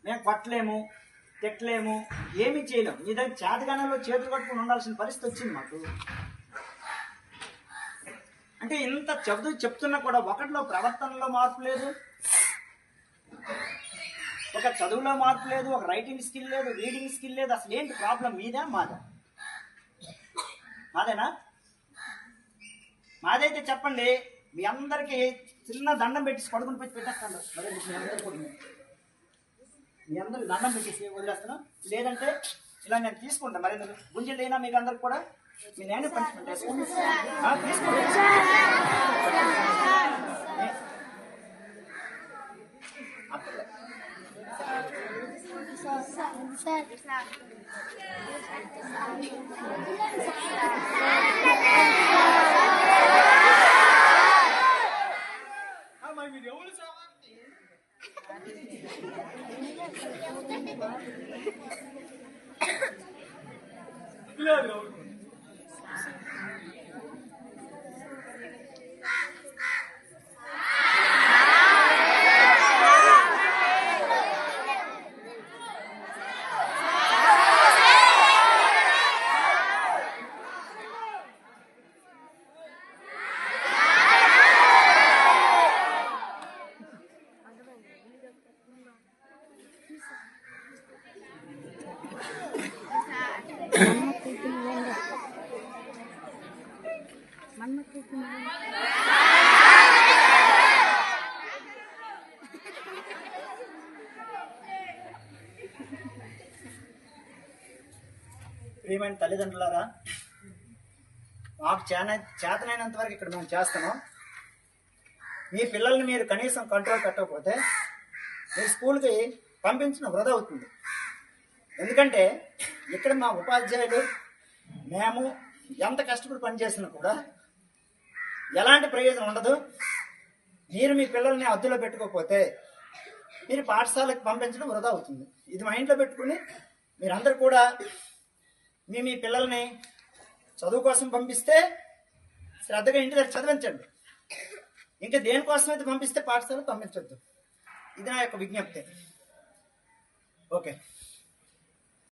మేము కొట్టలేము, తిట్టలేము, ఏమీ చేయలేము. మీ దగ్గర చేతగానంలో చేతులు కట్టుకుని ఉండాల్సిన పరిస్థితి వచ్చింది మాకు. అంటే ఇంత చెప్తున్నా కూడా ఒకటిలో ప్రవర్తనలో మార్పు లేదు, ఒక చదువులో మార్పు లేదు, ఒక రైటింగ్ స్కిల్ లేదు, రీడింగ్ స్కిల్ లేదు. అసలు ఏంటి ప్రాబ్లం? మీదా మాదా? మాదేనా? మాదైతే చెప్పండి. మీ అందరికీ చిన్న దండం పెట్టేసి పడుకుని పెట్టి పెట్టేస్తాను. మరి మీ అందరికి దండం పెట్టేసి వదిలేస్తాను. లేదంటే ఇలా నేను తీసుకుంటాను. మరి గుంజలు అయినా మీకు అందరికి కూడా మీ నేనే పనిష్మెంట్ వేసుకుంటాను. ప్రియమైన తల్లిదండ్రులారా, మాకు చేతనైనంత వరకు ఇక్కడ మేము చేస్తున్నాం. మీ పిల్లల్ని మీరు కనీసం కంట్రోల్ పెట్టకపోతే మీరు స్కూల్కి పంపించడం వృధా అవుతుంది. ఎందుకంటే ఇక్కడ మా ఉపాధ్యాయులు మేము ఎంత కష్టపడి పనిచేసినా కూడా ఎలాంటి ప్రయోజనం ఉండదు. మీరు మీ పిల్లల్ని అద్దెలో పెట్టుకోకపోతే మీరు పాఠశాలకు పంపించడం వృధా అవుతుంది. ఇది మైండ్లో పెట్టుకుని మీరందరూ కూడా మీ పిల్లల్ని చదువు కోసం పంపిస్తే శ్రద్ధగా ఇంటి దగ్గర చదివించండి. ఇంకా దేనికోసం అయితే పంపిస్తే పాఠశాలకు పంపించొద్దు. ఇది నా యొక్క విజ్ఞప్తి. ఓకే.